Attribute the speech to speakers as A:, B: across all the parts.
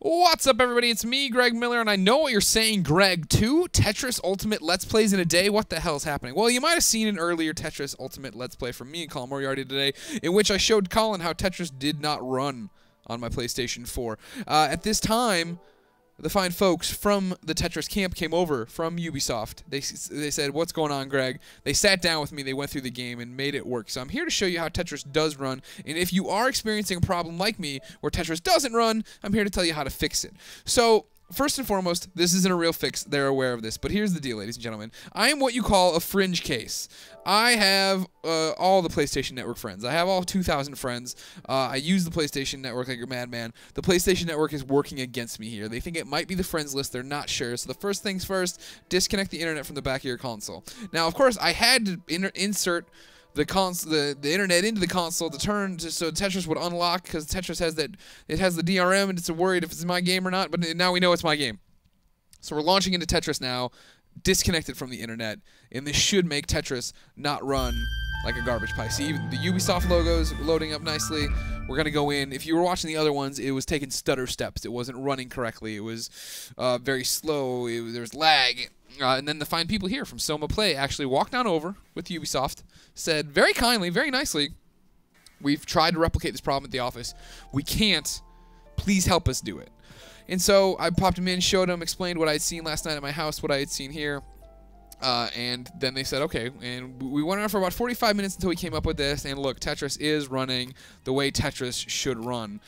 A: What's up, everybody? It's me, Greg Miller, and I know what you're saying, Greg. 2 Tetris Ultimate Let's Plays in a day? What the hell is happening? Well, you might have seen an earlier Tetris Ultimate Let's Play from me and Colin Moriarty today, in which I showed Colin how Tetris did not run on my PlayStation 4. At this time, the fine folks from the Tetris camp came over from Ubisoft. They said, "What's going on, Greg?" They sat down with me, they went through the game, and made it work. So I'm here to show you how Tetris does run, and if you are experiencing a problem like me where Tetris doesn't run, I'm here to tell you how to fix it. So, first and foremost, this isn't a real fix. They're aware of this. But here's the deal, ladies and gentlemen. I am what you call a fringe case. I have all the PlayStation Network friends. I have all 2,000 friends. I use the PlayStation Network like a madman. The PlayStation Network is working against me here. They think it might be the friends list. They're not sure. So the first things first, disconnect the internet from the back of your console. Now, of course, I had to insert the internet into the console to turn so Tetris would unlock, because Tetris has the DRM and it's worried if it's my game or not, but now we know it's my game. So we're launching into Tetris now, disconnected from the internet, and this should make Tetris not run like a garbage pile. See, the Ubisoft logo's loading up nicely. We're going to go in. If you were watching the other ones, it was taking stutter steps. It wasn't running correctly. It was very slow. There was lag. And then the fine people here from Soma Play actually walked on over with Ubisoft, said very kindly, very nicely, "We've tried to replicate this problem at the office. We can't. Please help us do it." And so I popped them in, showed them, explained what I had seen last night at my house, what I had seen here. And then they said, okay. And we went on for about 45 minutes until we came up with this. And look, Tetris is running the way Tetris should run.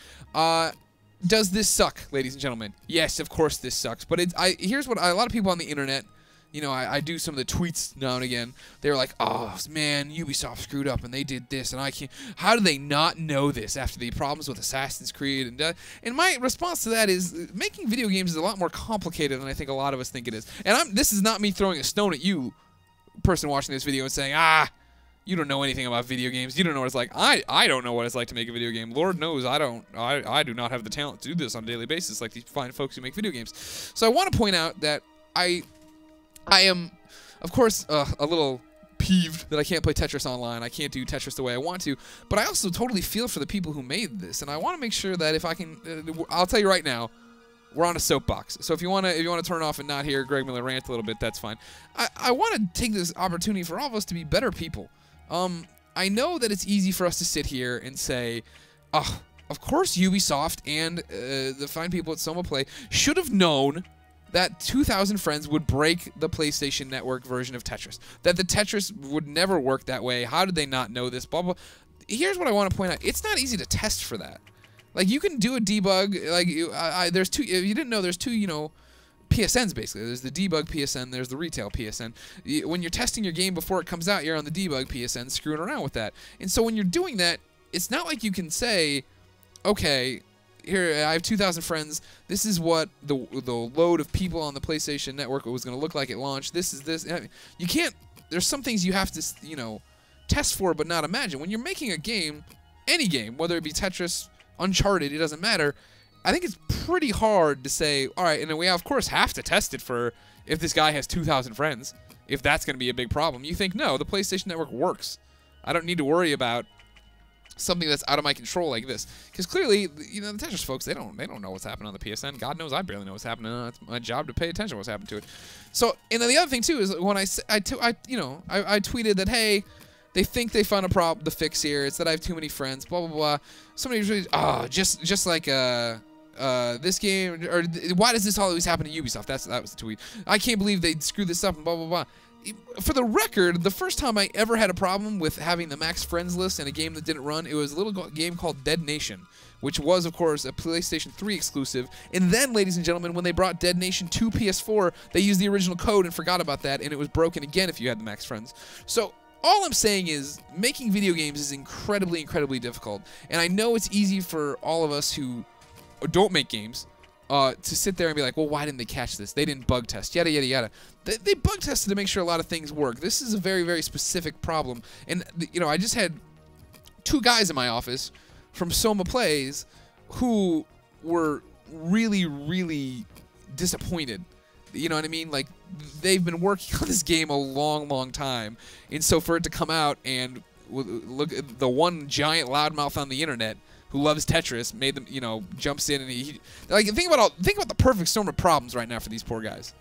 A: Does this suck, ladies and gentlemen? Yes, of course this sucks. But here's what a lot of people on the internet, you know, I do some of the tweets now and again. They're like, "Oh, man, Ubisoft screwed up and they did this, and I can't. How do they not know this after the problems with Assassin's Creed?" And my response to that is, making video games is a lot more complicated than I think a lot of us think it is. And this is not me throwing a stone at you, person watching this video, and saying, you don't know anything about video games. You don't know what it's like. I don't know what it's like to make a video game. Lord knows I don't. I do not have the talent to do this on a daily basis like these fine folks who make video games. So I want to point out that I am, of course, a little peeved that I can't play Tetris online. I can't do Tetris the way I want to. But I also totally feel for the people who made this, and I want to make sure that if I can, I'll tell you right now, we're on a soapbox. So if you want to turn off and not hear Greg Miller rant a little bit, that's fine. I want to take this opportunity for all of us to be better people. I know that it's easy for us to sit here and say, "Oh, of course Ubisoft and the fine people at Soma Play should have known that 2,000 friends would break the PlayStation Network version of Tetris. That the Tetris would never work that way. How did they not know this? Blah, blah." Here's what I want to point out. It's not easy to test for that. Like, you can do a debug. Like, there's two. If you didn't know, there's two, PSNs, basically. There's the debug PSN, there's the retail PSN. When you're testing your game before it comes out, you're on the debug PSN screwing around with that. And so when you're doing that, it's not like you can say, okay, here, I have 2,000 friends. This is what the load of people on the PlayStation Network was going to look like at launch. This is this. You can't, there's some things you have to, test for but not imagine. When you're making a game, any game, whether it be Tetris, Uncharted, it doesn't matter. I think it's pretty hard to say, all right, and then we, of course, have to test it for if this guy has 2,000 friends, if that's going to be a big problem. You think, no, the PlayStation Network works. I don't need to worry about something that's out of my control like this. Because clearly, the Tetris folks, they don't know what's happening on the PSN. God knows I barely know what's happening. It's my job to pay attention to what's happening to it. So, and then the other thing, too, is when I tweeted that, hey, they think they found the fix here. It's that I have too many friends, blah, blah, blah. Somebody was really, just like, this game, or why does this always happen to Ubisoft? That was the tweet. I can't believe they screwed this up and blah, blah, blah. For the record, the first time I ever had a problem with having the max friends list in a game that didn't run, it was a little game called Dead Nation, which was, of course, a PlayStation 3 exclusive. And then, ladies and gentlemen, when they brought Dead Nation to PS4, they used the original code and forgot about that, and it was broken again if you had the max friends. So all I'm saying is, making video games is incredibly, incredibly difficult. And I know it's easy for all of us who don't make games to sit there and be like, well, why didn't they catch this? They didn't bug test, yada, yada, yada. They bug tested to make sure a lot of things work. This is a very, very specific problem. And, I just had 2 guys in my office from Soma Plays who were really, really disappointed. You know what I mean? Like, they've been working on this game a long, long time. And so for it to come out and look at the one giant loudmouth on the internet who loves Tetris, made them, you know, jumps in and he like think about the perfect storm of problems right now for these poor guys.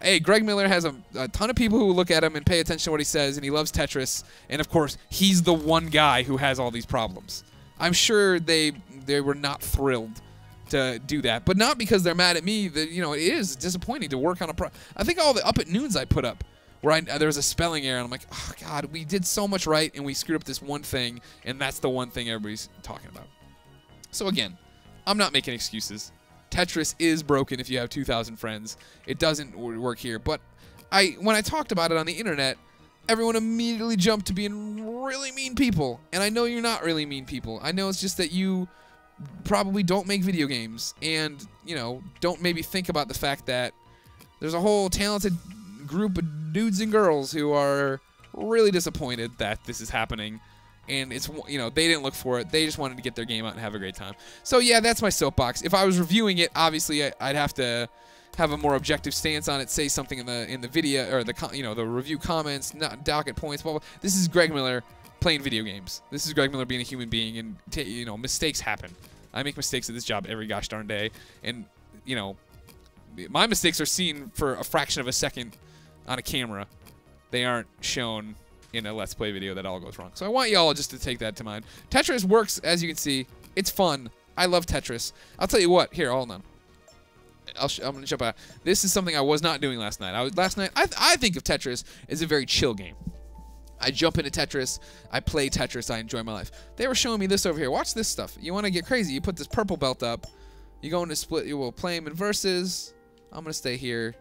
A: Hey, Greg Miller has a ton of people who look at him and pay attention to what he says, and he loves Tetris, and of course, he's the one guy who has all these problems. I'm sure they were not thrilled to do that, but not because they're mad at me. That, you know, it is disappointing to work on I think all the up at noons I put up where there was a spelling error, and I'm like, oh God, we did so much right, and we screwed up this one thing, and that's the one thing everybody's talking about. So again, I'm not making excuses. Tetris is broken if you have 2,000 friends. It doesn't work here. But when I talked about it on the internet, everyone immediately jumped to being really mean people. And I know you're not really mean people. I know it's just that you probably don't make video games and, you know, don't maybe think about the fact that there's a whole talented group of dudes and girls who are really disappointed that this is happening. And it's, you know, they didn't look for it. They just wanted to get their game out and have a great time. So yeah, that's my soapbox. If I was reviewing it, obviously I'd have to have a more objective stance on it. Say something in the video or the review comments, not docket points. Blah, blah. This is Greg Miller playing video games. This is Greg Miller being a human being, and you know, mistakes happen. I make mistakes at this job every gosh darn day, and you know, my mistakes are seen for a fraction of a second on a camera. They aren't shown in a Let's Play video that all goes wrong. So I want y'all just to take that to mind. Tetris works, as you can see. It's fun. I love Tetris. I'll tell you what. Here, hold on. I'm going to jump out. This is something I was not doing last night. I think of Tetris as a very chill game. I jump into Tetris. I play Tetris. I enjoy my life. They were showing me this over here. Watch this stuff. You want to get crazy. You put this purple belt up. You go into split. You will play them in verses. I'm going to stay here.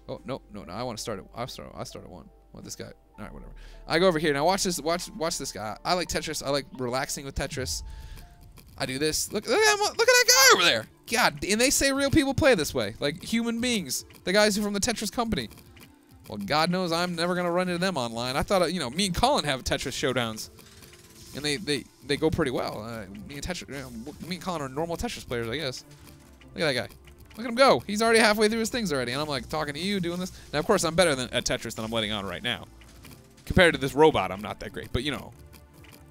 A: Oh, no. I want to start it. I start at one. What, this guy? All right, whatever. I go over here. Now watch this. Watch this guy. I like Tetris. I like relaxing with Tetris. I do this. Look at that guy over there. God, and they say real people play this way, like human beings. The guys who are from the Tetris company. Well, God knows I'm never gonna run into them online. I thought, you know, me and Colin have Tetris showdowns, and they go pretty well. Me and Colin are normal Tetris players, I guess. Look at that guy. Look at him go. He's already halfway through his things already, and I'm like talking to you, doing this. Now, of course, I'm better at Tetris than I'm letting on right now. Compared to this robot, I'm not that great, but you know.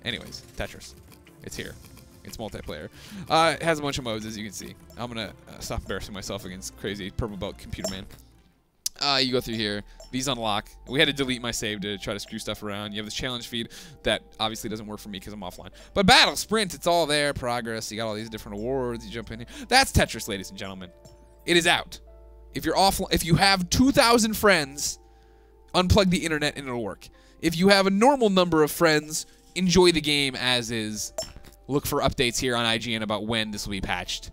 A: Anyways, Tetris. It's here. It's multiplayer. It has a bunch of modes, as you can see. I'm going to stop embarrassing myself against crazy purple belt computer man. You go through here. These unlock. We had to delete my save to try to screw stuff around. You have this challenge feed that obviously doesn't work for me because I'm offline. But battle, sprint, it's all there. Progress. You got all these different awards. You jump in here. That's Tetris, ladies and gentlemen. It is out. If you're offline, if you have 2,000 friends, unplug the internet and it'll work. If you have a normal number of friends, enjoy the game as is. Look for updates here on IGN about when this will be patched.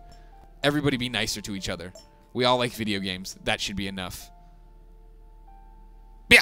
A: Everybody be nicer to each other. We all like video games. That should be enough. Yeah.